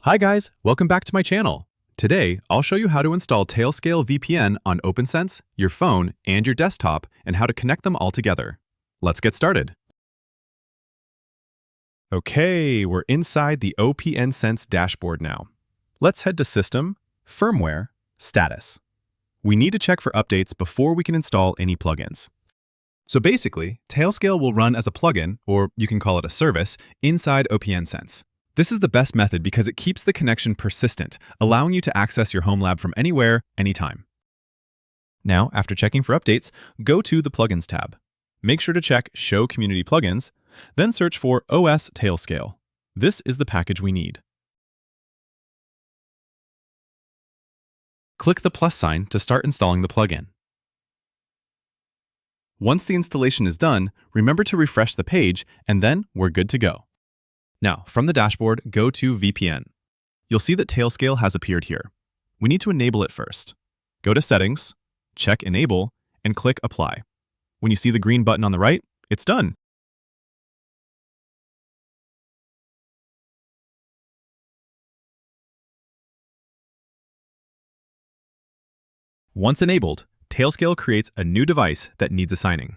Hi guys, welcome back to my channel. Today, I'll show you how to install Tailscale VPN on OPNsense, your phone, and your desktop, and how to connect them all together. Let's get started. Okay, we're inside the OPNsense dashboard now. Let's head to System, Firmware, Status. We need to check for updates before we can install any plugins. So basically, Tailscale will run as a plugin, or you can call it a service, inside OPNsense. This is the best method because it keeps the connection persistent, allowing you to access your home lab from anywhere, anytime. Now, after checking for updates, go to the Plugins tab. Make sure to check Show Community Plugins, then search for OS Tailscale. This is the package we need. Click the plus sign to start installing the plugin. Once the installation is done, remember to refresh the page, and then we're good to go. Now, from the dashboard, go to VPN. You'll see that Tailscale has appeared here. We need to enable it first. Go to Settings, check Enable, and click Apply. When you see the green button on the right, it's done. Once enabled, Tailscale creates a new device that needs assigning.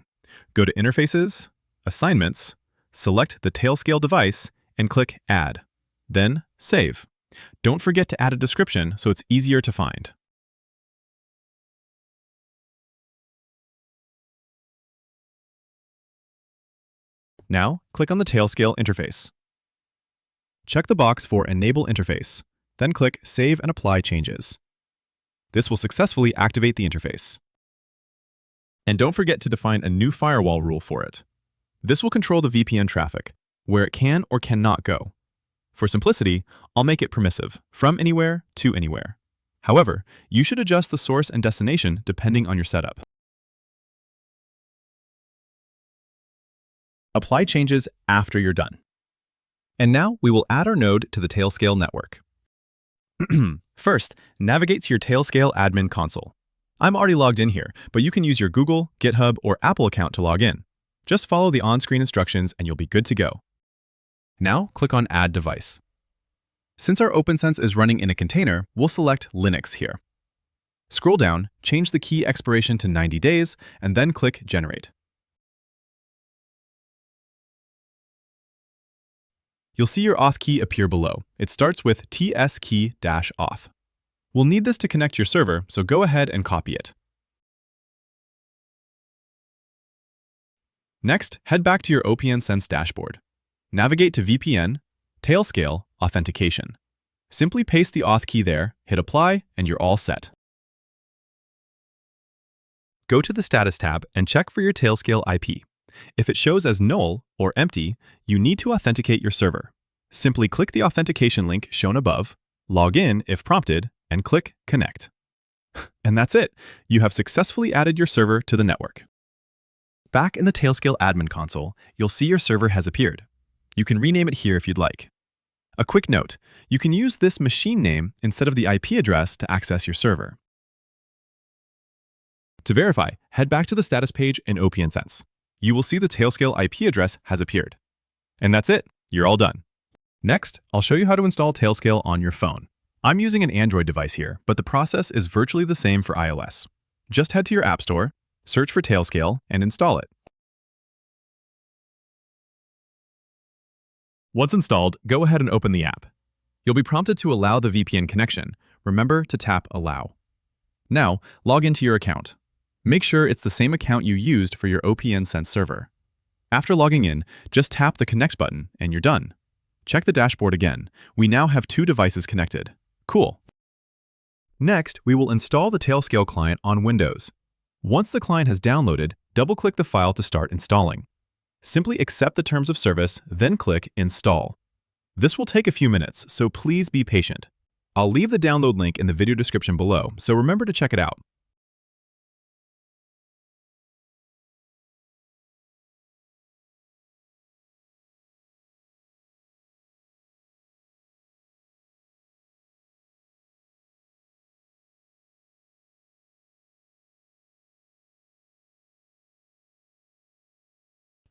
Go to Interfaces, Assignments, select the Tailscale device, and click Add. Then Save. Don't forget to add a description so it's easier to find. Now, click on the Tailscale interface. Check the box for Enable Interface, then click Save and Apply Changes. This will successfully activate the interface. And don't forget to define a new firewall rule for it. This will control the VPN traffic, where it can or cannot go. For simplicity, I'll make it permissive, from anywhere to anywhere. However, you should adjust the source and destination depending on your setup. Apply changes after you're done. And now we will add our node to the Tailscale network. First, navigate to your Tailscale admin console. I'm already logged in here, but you can use your Google, GitHub, or Apple account to log in. Just follow the on-screen instructions and you'll be good to go. Now, click on Add Device. Since our OPNsense is running in a container, we'll select Linux here. Scroll down, change the key expiration to 90 days, and then click Generate. You'll see your auth key appear below. It starts with tskey-auth. We'll need this to connect your server, so go ahead and copy it. Next, head back to your OPNsense dashboard. Navigate to VPN, Tailscale, Authentication. Simply paste the auth key there, hit Apply, and you're all set. Go to the Status tab and check for your Tailscale IP. If it shows as null or empty, you need to authenticate your server. Simply click the authentication link shown above, log in if prompted, and click Connect. And that's it. You have successfully added your server to the network. Back in the Tailscale admin console, you'll see your server has appeared. You can rename it here if you'd like. A quick note, you can use this machine name instead of the IP address to access your server. To verify, head back to the status page in OPNsense. You will see the Tailscale IP address has appeared. And that's it. You're all done. Next, I'll show you how to install Tailscale on your phone. I'm using an Android device here, but the process is virtually the same for iOS. Just head to your App Store, search for Tailscale, and install it. Once installed, go ahead and open the app. You'll be prompted to allow the VPN connection. Remember to tap Allow. Now, log into your account. Make sure it's the same account you used for your OPNsense server. After logging in, just tap the Connect button and you're done. Check the dashboard again. We now have 2 devices connected. Cool. Next, we will install the Tailscale client on Windows. Once the client has downloaded, double-click the file to start installing. Simply accept the terms of service, then click Install. This will take a few minutes, so please be patient. I'll leave the download link in the video description below, so remember to check it out.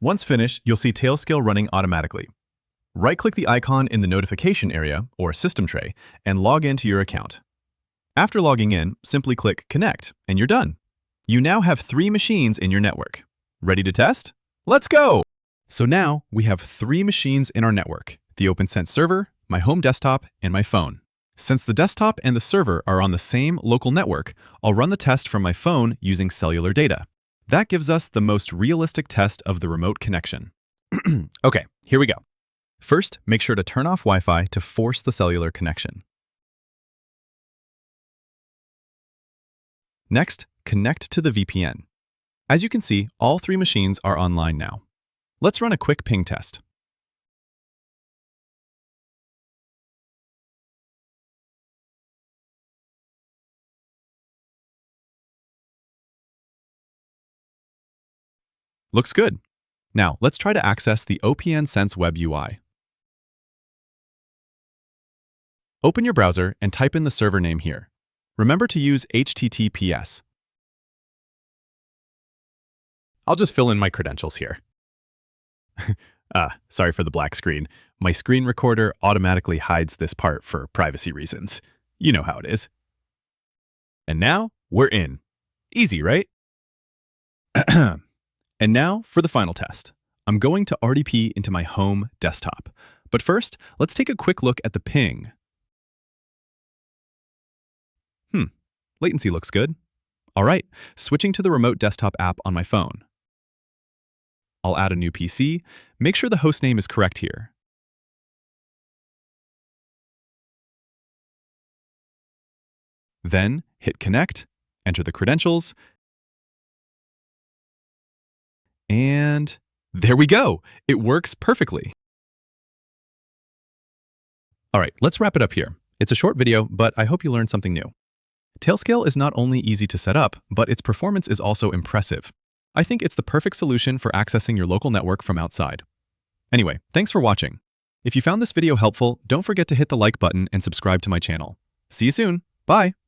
Once finished, you'll see Tailscale running automatically. Right-click the icon in the notification area, or system tray, and log into your account. After logging in, simply click Connect, and you're done. You now have 3 machines in your network. Ready to test? Let's go! So now we have 3 machines in our network: the OPNsense server, my home desktop, and my phone. Since the desktop and the server are on the same local network, I'll run the test from my phone using cellular data. That gives us the most realistic test of the remote connection. Okay, here we go. First, make sure to turn off Wi-Fi to force the cellular connection. Next, connect to the VPN. As you can see, all 3 machines are online now. Let's run a quick ping test. Looks good. Now, let's try to access the OPNsense web UI. Open your browser and type in the server name here. Remember to use HTTPS. I'll just fill in my credentials here. Sorry for the black screen. My screen recorder automatically hides this part for privacy reasons. You know how it is. And now, we're in. Easy, right? And now for the final test. I'm going to RDP into my home desktop. But first, let's take a quick look at the ping. Latency looks good. All right, switching to the remote desktop app on my phone. I'll add a new PC. Make sure the hostname is correct here. Then hit connect, enter the credentials, and there we go. It works perfectly. All right, let's wrap it up here. It's a short video, but I hope you learned something new. Tailscale is not only easy to set up, but its performance is also impressive. I think it's the perfect solution for accessing your local network from outside. Anyway, thanks for watching. If you found this video helpful, don't forget to hit the like button and subscribe to my channel. See you soon. Bye.